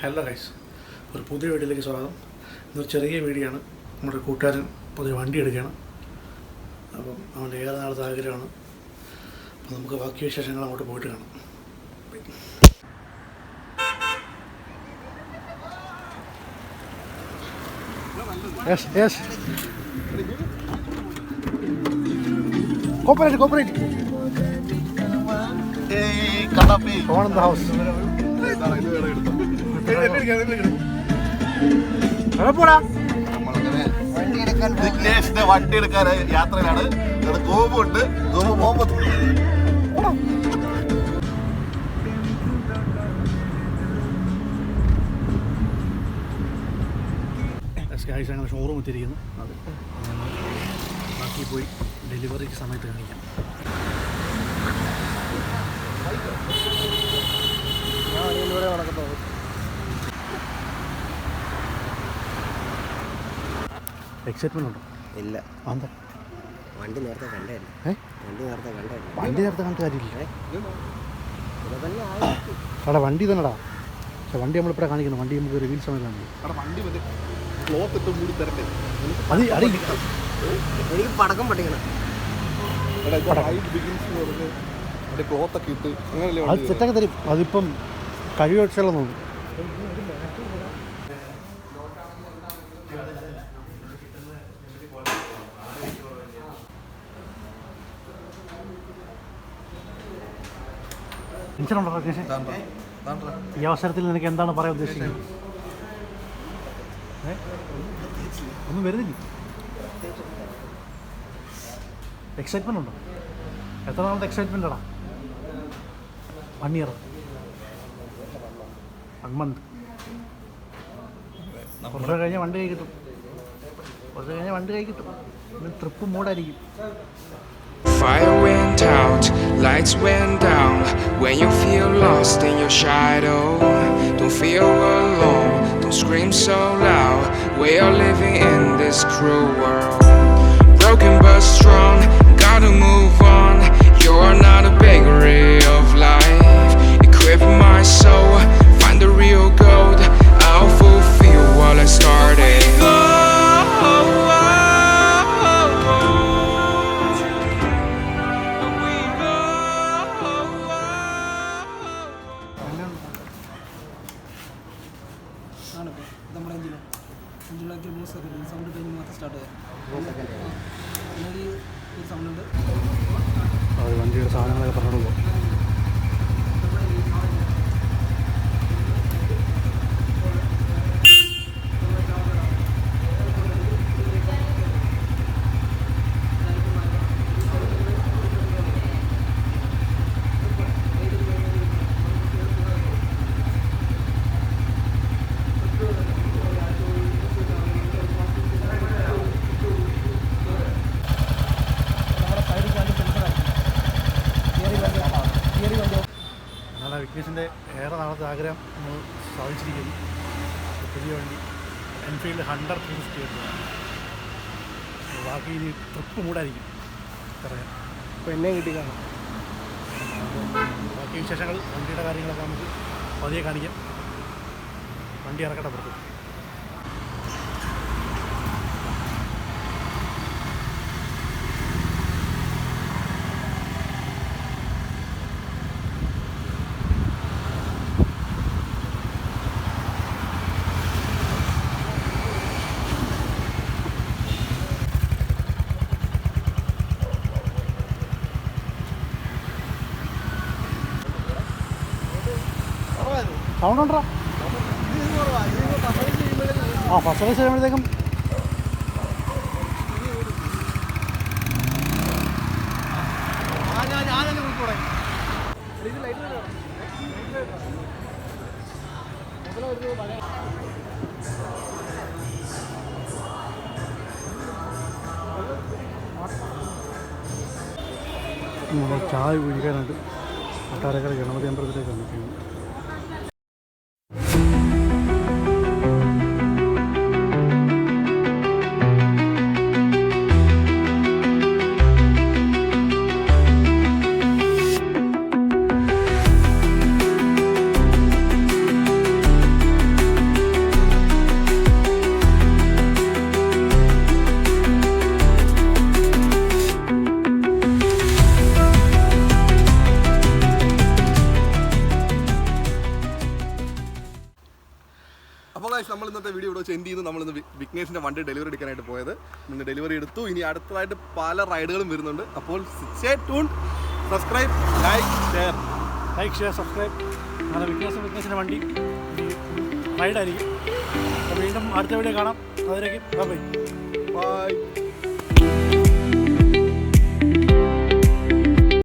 Hello guys, ഒരു പുതിയ വീഡിയോയിലേക്ക് സ്വാഗതം. ഇന്നൊരു ചെറിയ വീഡിയോ ആണ്. നമ്മുടെ കൂട്ടുകാരൻ പുതിയ വണ്ടി എടുക്കുകയാണ്. അപ്പം അവൻ്റെ ഏറെ നാളത്തെ ആഗ്രഹമാണ്. അപ്പം നമുക്ക് ബാക്കി വിശേഷങ്ങൾ അങ്ങോട്ട് പോയിട്ട് കാണാം. Corporate on in the house. വണ്ടി എടുക്കാൻ യാത്രയിലാണ്. ഗോപുണ്ട്, ഗോപു പോകുമ്പോൾ അങ്ങനെ ഷോറൂം എത്തിയിരിക്കുന്നു. അത് ബാക്കി പോയി ഡെലിവറിക്ക് സമയത്ത് കാണിക്കാം. എക്സൈറ്റ്മെന്റ് ഉണ്ടോ? ഇല്ല. എന്താ വണ്ടി നേരത്തെ കണ്ടായിരുന്നു. വണ്ടി നേരത്തെ കണ്ട കാര്യമില്ല. അവിടെ വണ്ടി തന്നെടാ. പക്ഷെ വണ്ടി നമ്മളിപ്പോഴാണ് കാണിക്കുന്നു. വണ്ടി നമുക്ക് റിവീൽ സമയത്ത് കാണിക്കും. എനിക്ക് പടക്കം പഠിക്കണം. അത് സെറ്റൊക്കെ തരും. അതിപ്പം കഴിവെച്ചുള്ള നോക്കും. ടെൻഷനുണ്ടോ രാകേഷ്? ഈ അവസരത്തിൽ നിനക്ക് എന്താണ് പറയാൻ ഉദ്ദേശിക്കുന്നത്? ഒന്നും വരുന്നില്ല. എക്സൈറ്റ്മെൻ്റ് ഉണ്ടോ? എത്ര നാളത്തെ എക്സൈറ്റ്മെൻ്റ് ആടാ? 1 year, 1 month. കുറച്ച് കഴിഞ്ഞാൽ വണ്ടി കൈ കിട്ടും. Trip മൂടായിരിക്കും. Fire went out, lights went down. When you feel lost in your shadow, don't feel alone, don't scream so loud. We are living in this cruel world. Broken but strong, gotta move on. You're not a bakery of life. Equip my soul, find the real gold. I'll fulfill what I started. Sound കഴിഞ്ഞ് മാത്രം start ചെയ്യാം. Sound ഉണ്ട്. അത് വണ്ടിയുടെ സാധനങ്ങളൊക്കെ പറഞ്ഞു പോകും. വിഘ്നേഷിൻ്റെ ഏറെ നാളത്തെ ആഗ്രഹം നമ്മൾ സാധിച്ചിരിക്കുന്നു. പുതിയ വണ്ടി എൻഫീൽഡ് 100 350 ബാക്കി ഇനി ട്രിപ്പ് മൂടായിരിക്കും പറയാം. ഇപ്പോൾ എന്നെ കിട്ടി കാണാം. ബാക്കി വിശേഷങ്ങൾ വണ്ടിയുടെ കാര്യങ്ങളൊക്കെ നമുക്ക് പതിയെ കാണിക്കാം. വണ്ടി ഇറക്കട്ടെ പുറത്ത്. സൗണ്ട് ഉണ്ടോ? ഫസ്റ്റ് റൈസ് ചെയ്യുമ്പോഴത്തേക്കും ചായ കുടിക്കാനായിട്ട് കൊട്ടാരക്കര ഗണപതി അമ്പലത്തിലേക്കാണ് ചെയ്യുന്നത്. ആയിരുന്നു നമ്മളിന്ന് വിഘ്നേഷിൻ്റെ വണ്ടി ഡെലിവറി എടുക്കാനായിട്ട് പോയത്. ഇന്ന് ഡെലിവറി എടുത്തു. ഇനി അടുത്തതായിട്ട് പല റൈഡുകളും വരുന്നുണ്ട്. അപ്പോൾ stay tune, subscribe, like share subscribe. അങ്ങനെ വിഘ്നേഷിൻ്റെ വണ്ടി റൈഡായിരിക്കും. അപ്പോൾ വീണ്ടും അടുത്ത വീഡിയോ കാണാം. അതിലേക്ക് ബൈ. ബൈ.